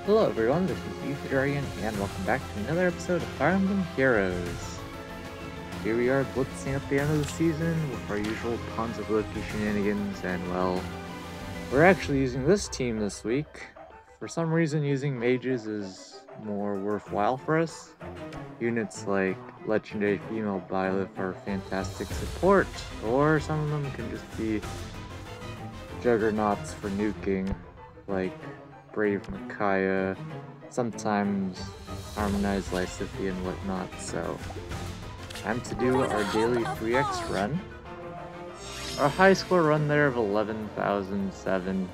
Hello everyone, this is Youth Dragon, and welcome back to another episode of Fire Emblem Heroes. Here we are blitzing at the end of the season with our usual tons of Loki shenanigans, and well, we're actually using this team this week. For some reason, using mages is more worthwhile for us. Units like Legendary Female Byleth are fantastic support, or some of them can just be juggernauts for nuking, like Brave Micaiah, sometimes Harmonized Lysithia and whatnot, so time to do our daily 3x run. Our high score run there of 11,007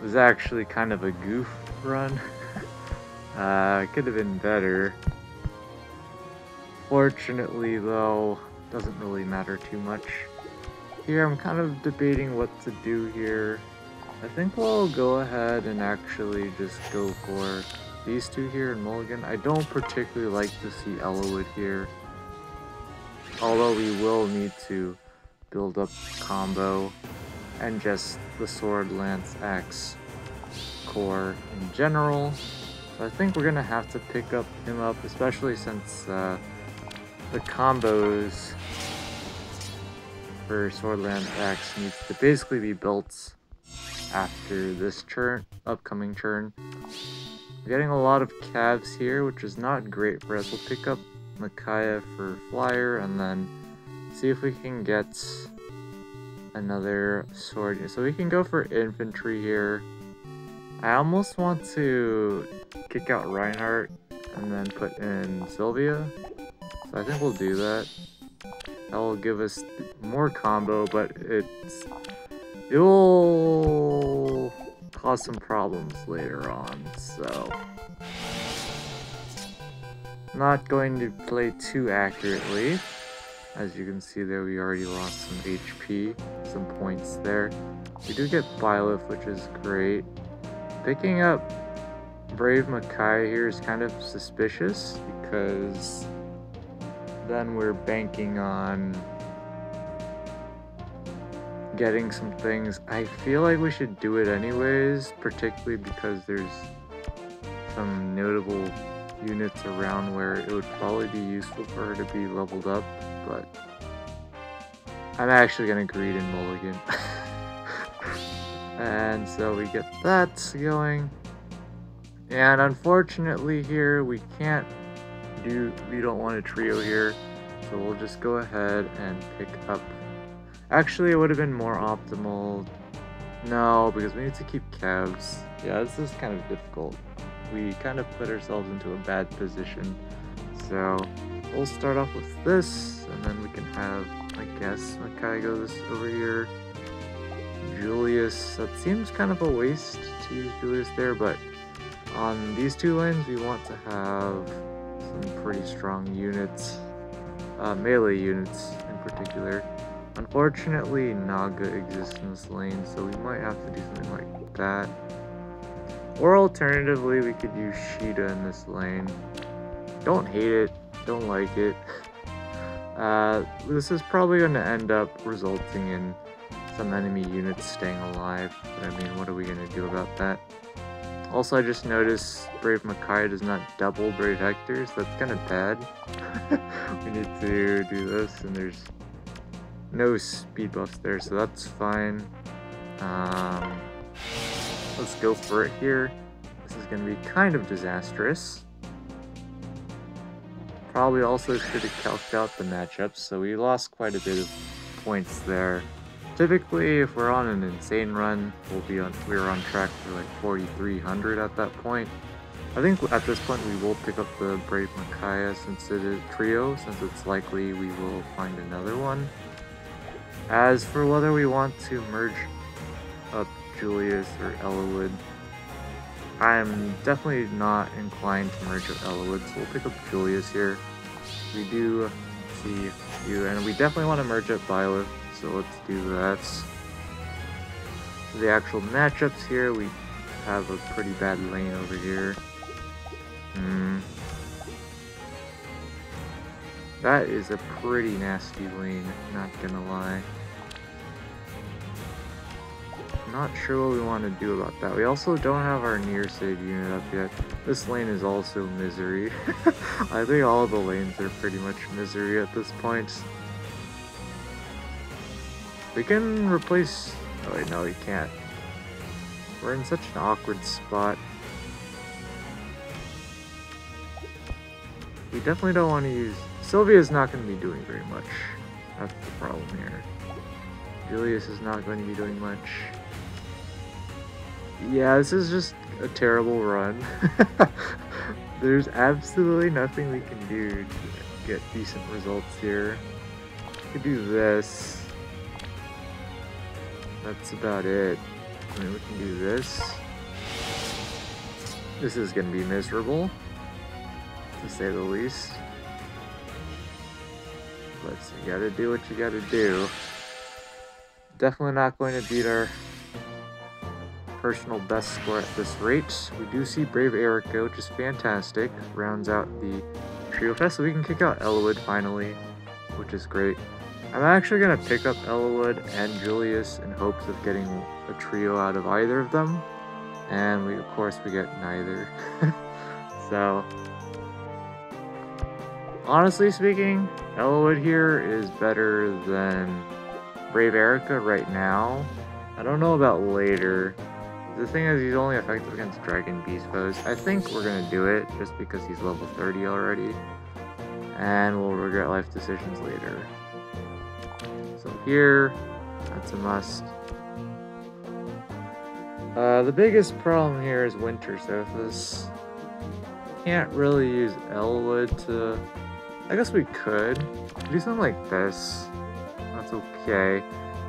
was actually kind of a goof run. Could have been better. Fortunately though, doesn't really matter too much. Here I'm kind of debating what to do here. I think we'll go ahead and actually just go for these two here in Mulligan. I don't particularly like to see Elowood here, although we will need to build up combo and just the Sword, Lance, Axe core in general. So I think we're gonna have to pick him up, especially since the combos for Sword, Lance, Axe needs to basically be built after this upcoming turn. We're getting a lot of calves here, which is not great for us. We'll pick up Micaiah for flyer and then see if we can get another sword. So we can go for infantry here. I almost want to kick out Reinhardt and then put in Sylvia. So I think we'll do that. That will give us more combo, but it will cause some problems later on, so not going to play too accurately. As you can see there, we already lost some HP, some points there. We do get Byleth, which is great. Picking up Brave Micaiah here is kind of suspicious, because then we're banking on getting some things. I feel like we should do it anyways, particularly because there's some notable units around where it would probably be useful for her to be leveled up, but I'm actually gonna greed in Mulligan. And so we get that going. And unfortunately here, we don't want a trio here, so we'll just go ahead and pick up. Actually, it would have been more optimal. No, because we need to keep calves. Yeah, this is kind of difficult. We kind of put ourselves into a bad position. So we'll start off with this, and then we can have, I guess, Micaiah goes over here. Julius, that seems kind of a waste to use Julius there, but on these two lanes, we want to have some pretty strong units, melee units in particular. Unfortunately, Naga exists in this lane, so we might have to do something like that. Or alternatively, we could use Sheeta in this lane. Don't hate it, don't like it. This is probably going to end up resulting in some enemy units staying alive, but I mean, what are we going to do about that? Also, I just noticed Brave Micaiah does not double Brave Hector's. That's kind of bad. We need to do this, and there's no speed buffs there, so that's fine. Let's go for it here. This is going to be kind of disastrous. Probably also should have calced out the matchups, so we lost quite a bit of points there. Typically, if we're on an insane run, we're on track for like 4,300 at that point. I think at this point we will pick up the Brave Micaiah since it is trio, since it's likely we will find another one. As for whether we want to merge up Julius or Elowood, I'm definitely not inclined to merge up Elowood, so we'll pick up Julius here. We do see you, and we definitely want to merge up Byleth, so let's do that. The actual matchups here, we have a pretty bad lane over here. That is a pretty nasty lane, not gonna lie. not sure what we want to do about that. We also don't have our near save unit up yet. This lane is also misery. I think all the lanes are pretty much misery at this point. We can replace... Oh wait, no, we can't. We're in such an awkward spot. We definitely don't want to use... Sylvia's not going to be doing very much. That's the problem here. Julius is not going to be doing much. Yeah, this is just a terrible run. There's absolutely nothing we can do to get decent results here. We could do this. That's about it. I mean, we can do this. This is going to be miserable, to say the least. But you gotta do what you gotta do. Definitely not going to beat our personal best score at this rate. We do see Brave Erica, which is fantastic. Rounds out the Trio Fest, so we can kick out Elwood finally, which is great. I'm actually going to pick up Elwood and Julius in hopes of getting a trio out of either of them. And we, of course, we get neither. So, honestly speaking, Elwood here is better than Brave Erica right now. I don't know about later. The thing is, he's only effective against Dragon Beast foes. I think we're going to do it just because he's level 30 already. And we'll regret life decisions later. So here, that's a must. The biggest problem here is Winter Sophis. Can't really use Elwood to... I guess we could. Do something like this. That's okay.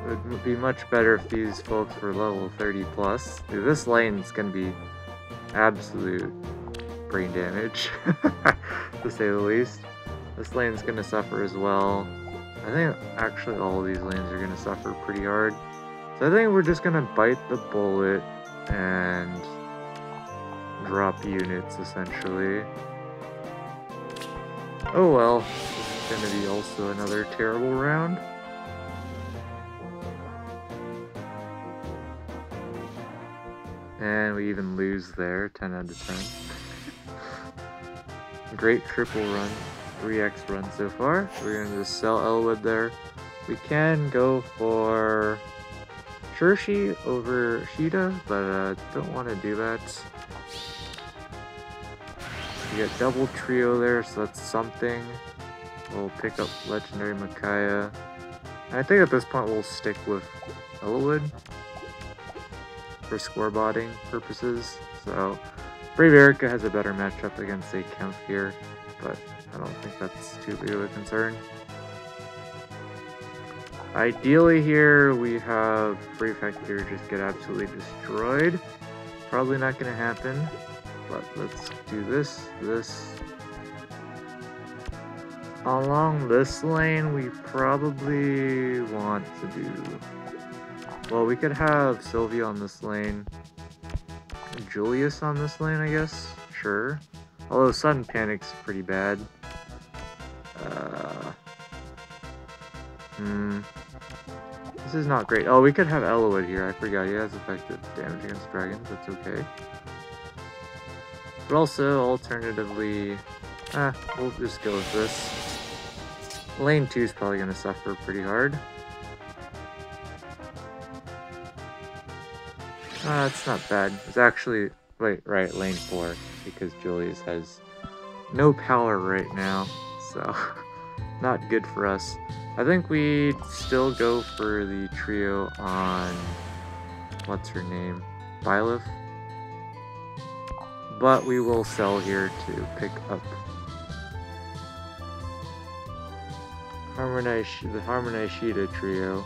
It would be much better if these folks were level 30 plus. Dude, this lane's gonna be absolute brain damage, to say the least. This lane's gonna suffer as well. I think actually all of these lanes are gonna suffer pretty hard. So I think we're just gonna bite the bullet and drop units, essentially. Oh well, this is gonna be also another terrible round. And we even lose there, 10 out of 10. Great triple run, 3x run so far. We're gonna just sell Elwood there. We can go for Shirshi over Sheeta, but don't want to do that. We get double trio there, so that's something. We'll pick up Legendary Micaiah. And I think at this point we'll stick with Elwood for scorebotting purposes. So Brave Erica has a better matchup against a Kempf here, but I don't think that's too big of a concern. Ideally here we have Brave Hector just get absolutely destroyed. Probably not going to happen, but let's do this. Along this lane we probably want to do... Well, we could have Sylvia on this lane. Julius on this lane, I guess. Sure. Although Sudden Panic's pretty bad. This is not great. Oh, we could have Elwood here. I forgot he has effective damage against dragons. That's okay. But also, alternatively... we'll just go with this. Lane 2 is probably going to suffer pretty hard. It's not bad. It's actually... Wait, right, lane 4. Because Julius has no power right now. So, not good for us. I think we'd still go for the trio on... What's her name? Byleth. But we will sell here to pick up the Harmonized Sheeta trio.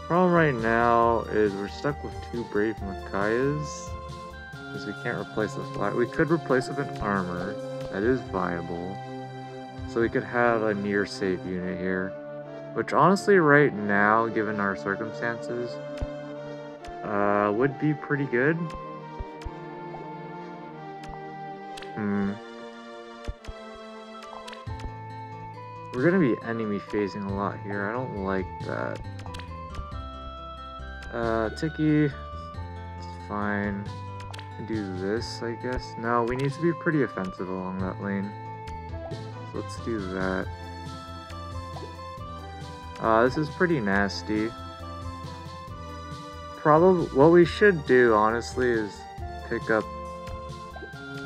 Problem right now is we're stuck with 2 Brave Micaiahs, because we can't replace the flat. We could replace with an armor. That is viable. So we could have a near save unit here, which honestly right now, given our circumstances, would be pretty good. We're gonna be enemy phasing a lot here. I don't like that. Tiki, fine. Do this, I guess. No, we need to be pretty offensive along that lane. So let's do that. This is pretty nasty. Probably what we should do, honestly, is pick up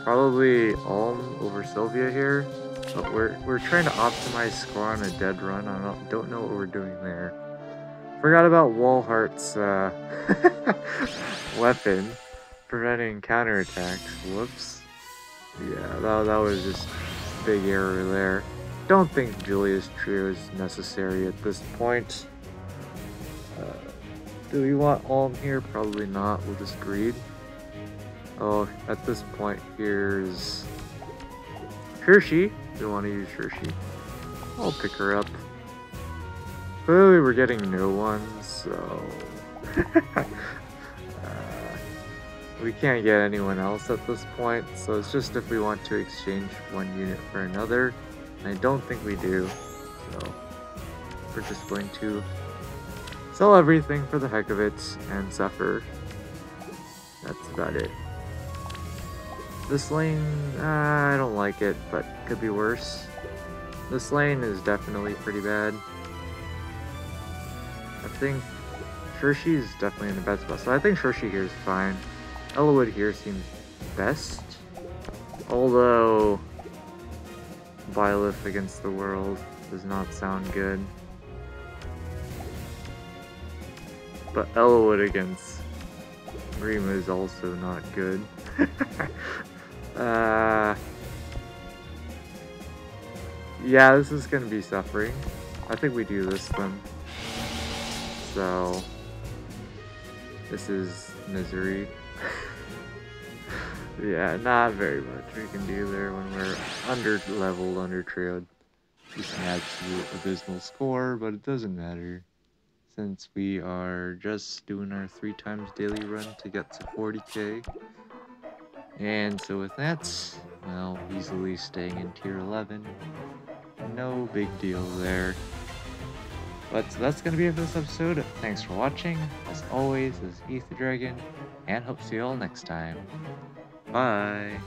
probably Alm over Sylvia here. But we're trying to optimize score on a dead run. I don't know what we're doing there. Forgot about Walhart's weapon. Preventing counterattacks. Whoops. Yeah, that was just a big error there. Don't think Julia's trio is necessary at this point. Do we want Alm here? Probably not. We'll just greed. Oh, at this point, here's Hershey. We want to use Hershey. I'll pick her up. Clearly, we're getting no ones, so we can't get anyone else at this point, so it's just if we want to exchange one unit for another. And I don't think we do, so we're just going to sell everything for the heck of it and suffer. That's about it. This lane, I don't like it, but could be worse. This lane is definitely pretty bad. I think Hershey is definitely in the best spot, so I think Hershey here is fine. Elwood here seems best, although Byleth against the world does not sound good. But Elwood against Rima is also not good. Yeah, this is gonna be suffering. I think we do this then. So this is misery. Yeah, not very much we can do there when we're under-leveled, under-trioed. Just an absolute abysmal score, but it doesn't matter, since we are just doing our 3 times daily run to get to 40k. And so with that, well, easily staying in tier 11. No big deal there. But that's going to be it for this episode. Thanks for watching. As always, this is Heath the Dragon, and hope to see you all next time. Bye!